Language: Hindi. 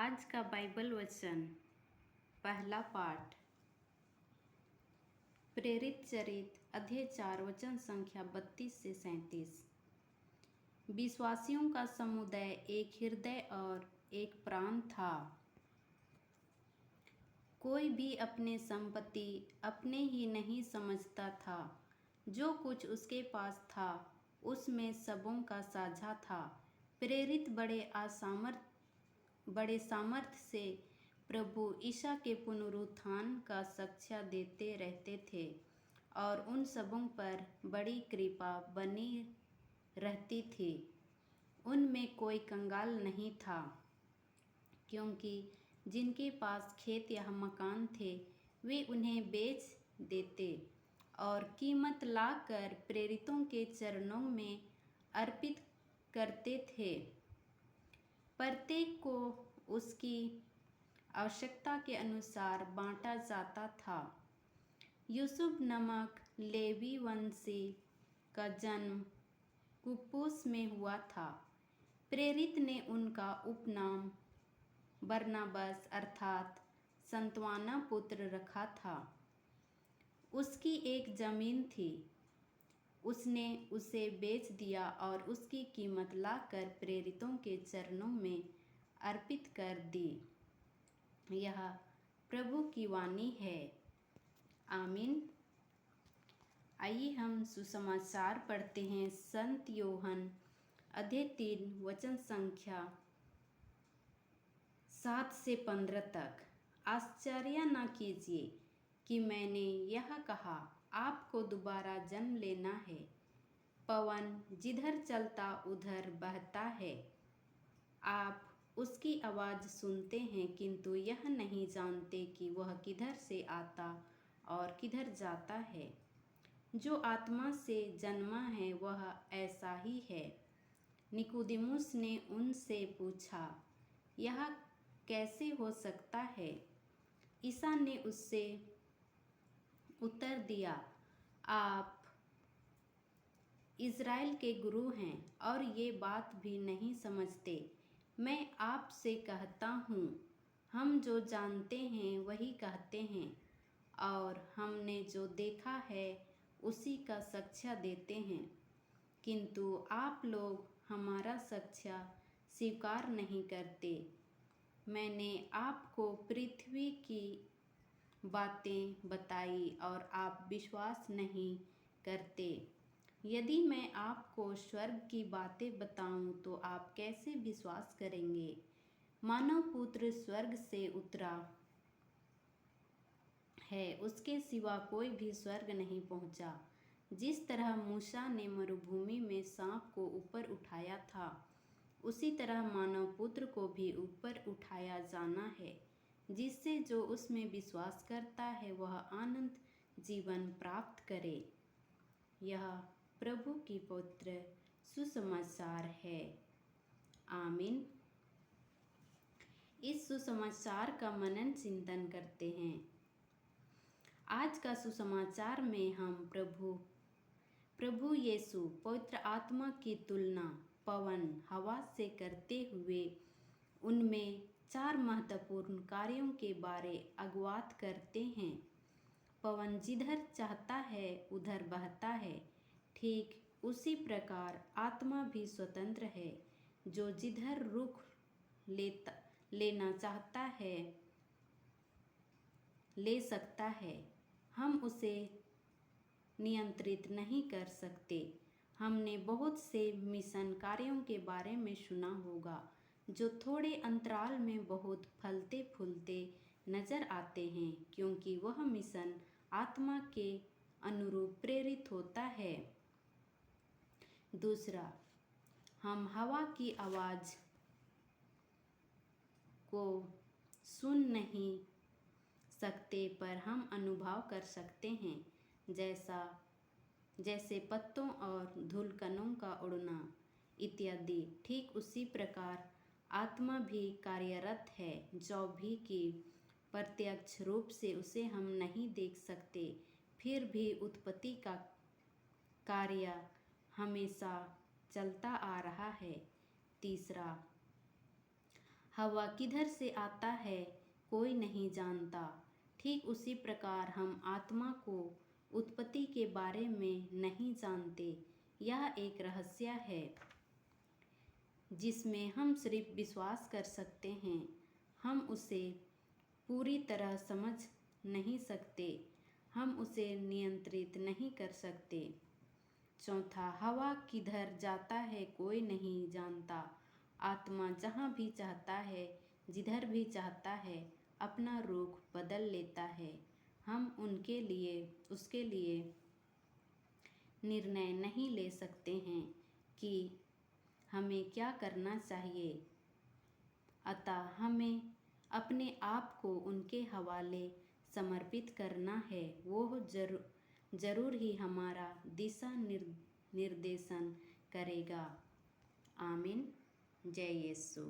आज का बाइबल वचन पहला पाठ प्रेरित चरित अध्याय 4 वचन संख्या 32 से 37। विश्वासियों का समुदाय एक हृदय और एक प्राण था। कोई भी अपने संपत्ति अपने ही नहीं समझता था। जो कुछ उसके पास था उसमें सबों का साझा था। प्रेरित बड़े सामर्थ्य से प्रभु ईसा के पुनरुत्थान का साक्ष्य देते रहते थे और उन सबों पर बड़ी कृपा बनी रहती थी। उनमें कोई कंगाल नहीं था, क्योंकि जिनके पास खेत या मकान थे वे उन्हें बेच देते और कीमत लाकर प्रेरितों के चरणों में अर्पित करते थे। प्रत्येक को उसकी आवश्यकता के अनुसार बांटा जाता था। यूसुफ नामक लेवी वंशी का जन्म कुप्रोस में हुआ था। प्रेरित ने उनका उपनाम बरनबास अर्थात सांत्वना पुत्र रखा था। उसकी एक जमीन थी, उसने उसे बेच दिया और उसकी कीमत लाकर प्रेरितों के चरणों में अर्पित कर दी। यह प्रभु की वाणी है। आमीन। आइए हम सुसमाचार पढ़ते हैं। संत योहन अध्याय 3 वचन संख्या 7 से 15 तक। आश्चर्य न कीजिए कि मैंने यह कहा, आपको दोबारा जन्म लेना है। पवन जिधर चलता उधर बहता है। आप उसकी आवाज़ सुनते हैं, किंतु यह नहीं जानते कि वह किधर से आता और किधर जाता है। जो आत्मा से जन्मा है वह ऐसा ही है। निकोदेमुस ने उनसे पूछा, यह कैसे हो सकता है? ईसा ने उससे उत्तर दिया, आप इज़राइल के गुरु हैं और ये बात भी नहीं समझते। मैं आपसे कहता हूँ, हम जो जानते हैं वही कहते हैं और हमने जो देखा है उसी का साक्ष्य देते हैं, किंतु आप लोग हमारा साक्ष्य स्वीकार नहीं करते। मैंने आपको पृथ्वी की बातें बताई और आप विश्वास नहीं करते। यदि मैं आपको स्वर्ग की बातें बताऊं तो आप कैसे विश्वास करेंगे? मानव पुत्र स्वर्ग से उतरा है, उसके सिवा कोई भी स्वर्ग नहीं पहुंचा। जिस तरह मूसा ने मरुभूमि में सांप को ऊपर उठाया था, उसी तरह मानव पुत्र को भी ऊपर उठाया जाना है, जिससे जो उसमें विश्वास करता है वह अनंत जीवन प्राप्त करे। यह प्रभु की पवित्र सुसमाचार है। आमीन। इस सुसमाचार का मनन चिंतन करते हैं। आज का सुसमाचार में हम प्रभु यीशु पवित्र आत्मा की तुलना पवन हवा से करते हुए उनमें 4 महत्वपूर्ण कार्यों के बारे अवगत करते हैं। पवन जिधर चाहता है उधर बहता है। ठीक उसी प्रकार आत्मा भी स्वतंत्र है, जो जिधर रुख लेना चाहता है ले सकता है। हम उसे नियंत्रित नहीं कर सकते। हमने बहुत से मिशन कार्यों के बारे में सुना होगा, जो थोड़े अंतराल में बहुत फलते फूलते नजर आते हैं, क्योंकि वह मिशन आत्मा के अनुरूप प्रेरित होता है। दूसरा, हम हवा की आवाज़ को सुन नहीं सकते, पर हम अनुभव कर सकते हैं, जैसे पत्तों और धूलकणों का उड़ना इत्यादि। ठीक उसी प्रकार आत्मा भी कार्यरत है, जो भी कि प्रत्यक्ष रूप से उसे हम नहीं देख सकते, फिर भी उत्पत्ति का कार्य हमेशा चलता आ रहा है। तीसरा, हवा किधर से आता है कोई नहीं जानता, ठीक उसी प्रकार हम आत्मा को उत्पत्ति के बारे में नहीं जानते। यह एक रहस्य है जिसमें हम सिर्फ विश्वास कर सकते हैं, हम उसे पूरी तरह समझ नहीं सकते, हम उसे नियंत्रित नहीं कर सकते। चौथा, हवा किधर जाता है कोई नहीं जानता। आत्मा जहाँ भी चाहता है, जिधर भी चाहता है, अपना रुख बदल लेता है। हम उसके लिए निर्णय नहीं ले सकते हैं कि हमें क्या करना चाहिए, अतः हमें अपने आप को उनके हवाले समर्पित करना है। वो जरूर ही हमारा दिशा निर्देशन करेगा। आमीन। जय यीशु।